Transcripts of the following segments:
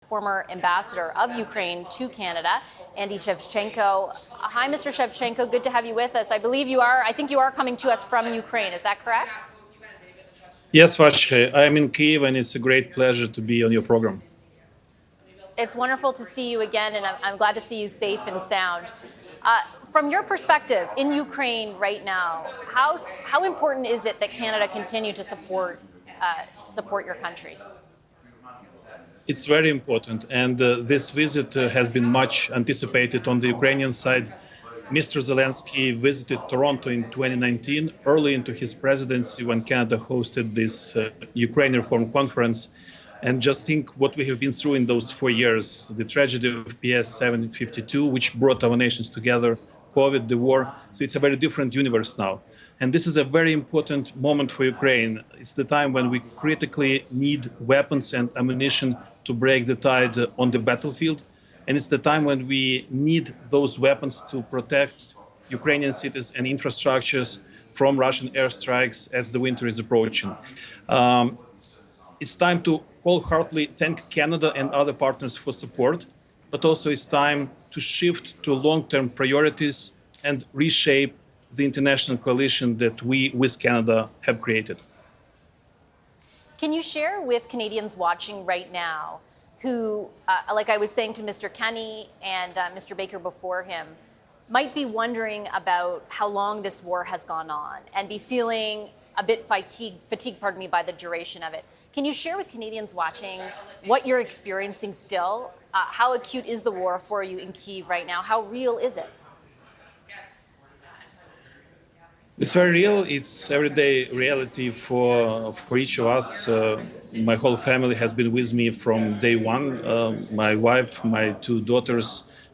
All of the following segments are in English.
former ambassador of Ukraine to Canada, Andriy Shevchenko. Hi, Mr. Shevchenko. Good to have you with us. I think you are coming to us from Ukraine. Is that correct? Yes, Vash, I'm in Kyiv, and it's a great pleasure to be on your program. It's wonderful to see you again, and I'm glad to see you safe and sound. From your perspective, in Ukraine right now, how important is it that Canada continue to support your country? It's very important, and this visit has been much anticipated on the Ukrainian side. Mr. Zelenskyy visited Toronto in 2019, early into his presidency, when Canada hosted this Ukraine Reform Conference. And just think what we have been through in those 4 years, the tragedy of PS 752, which brought our nations together, COVID, the war. So it's a very different universe now. And this is a very important moment for Ukraine. It's the time when we critically need weapons and ammunition to break the tide on the battlefield. And it's the time when we need those weapons to protect Ukrainian cities and infrastructures from Russian airstrikes as the winter is approaching. It's time to wholeheartedly thank Canada and other partners for support, but also it's time to shift to long-term priorities and reshape the international coalition that we, with Canada, have created. Can you share with Canadians watching right now who, like I was saying to Mr. Kenny and Mr. Baker before him, might be wondering about how long this war has gone on and be feeling a bit fatigued, by the duration of it. Can you share with Canadians watching what you're experiencing still? How acute is the war for you in Kyiv right now? How real is it? It's very real. It's everyday reality for each of us. My whole family has been with me from day one. My wife, my 2 daughters,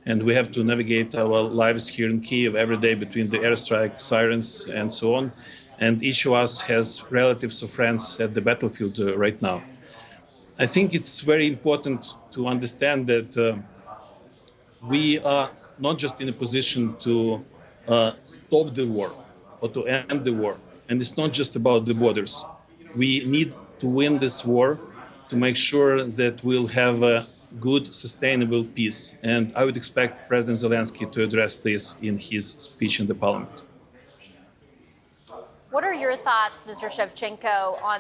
and we have to navigate our lives here in Kyiv every day between the airstrike, sirens, and so on. And each of us has relatives or friends at the battlefield right now. I think it's very important to understand that we are not just in a position to stop the war or to end the war. And it's not just about the borders. We need to win this war to make sure that we'll have a good, sustainable peace. And I would expect President Zelenskyy to address this in his speech in the parliament. What are your thoughts, Mr. Shevchenko, on,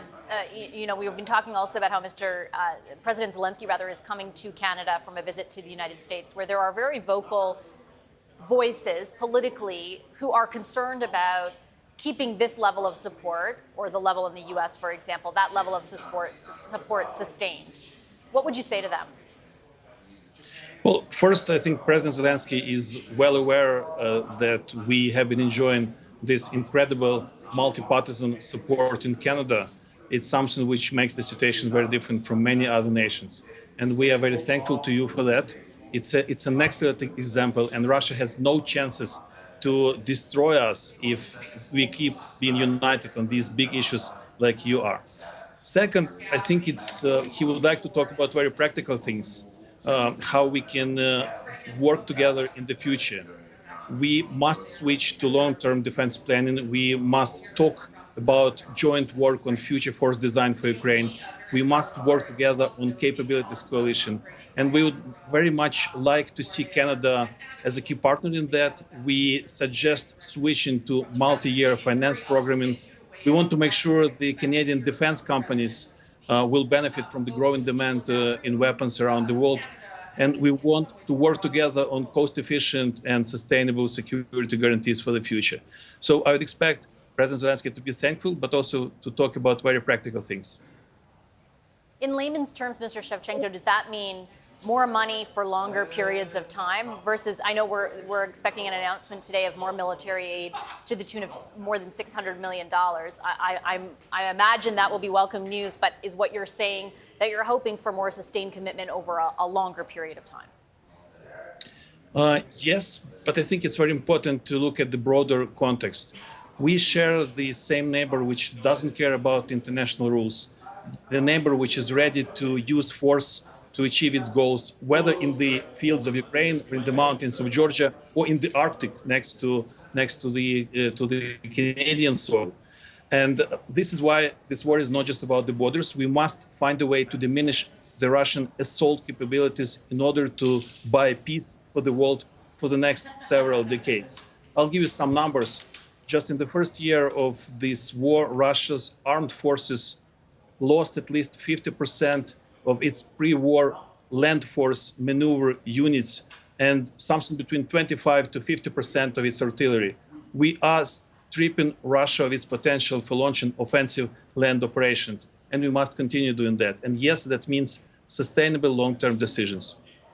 we've been talking also about how President Zelenskyy, is coming to Canada from a visit to the United States, where there are very vocal voices politically who are concerned about keeping this level of support, or the level in the U.S., for example, that level of support sustained. What would you say to them? Well, first, I think President Zelenskyy is well aware that we have been enjoying this incredible multi-partisan support in Canada. It's something which makes the situation very different from many other nations. And we are very thankful to you for that. It's an excellent example, and Russia has no chances to destroy us if we keep being united on these big issues like you are. Second, I think he would like to talk about very practical things, how we can work together in the future. We must switch to long-term defense planning. We must talk about joint work on future force design for Ukraine. We must work together on capabilities coalition. And we would very much like to see Canada as a key partner in that. We suggest switching to multi-year finance programming. We want to make sure the Canadian defense companies will benefit from the growing demand in weapons around the world. And we want to work together on cost-efficient and sustainable security guarantees for the future. So I would expect President Zelenskyy to be thankful, but also to talk about very practical things. In layman's terms, Mr. Shevchenko, does that mean more money for longer periods of time versus, I know we're expecting an announcement today of more military aid to the tune of more than $600 million. I imagine that will be welcome news, but is what you're saying that you're hoping for more sustained commitment over a longer period of time? Yes, but I think it's very important to look at the broader context. We share the same neighbor which doesn't care about international rules, the neighbor which is ready to use force to achieve its goals, whether in the fields of Ukraine, or in the mountains of Georgia, or in the Arctic next to the Canadian soil. And this is why this war is not just about the borders. We must find a way to diminish the Russian assault capabilities in order to buy peace for the world for the next several decades. I'll give you some numbers. Just in the first year of this war, Russia's armed forces lost at least 50% of its pre-war land force maneuver units and something between 25 to 50% of its artillery. We are stripping Russia of its potential for launching offensive land operations, and we must continue doing that. And yes, that means sustainable long-term decisions.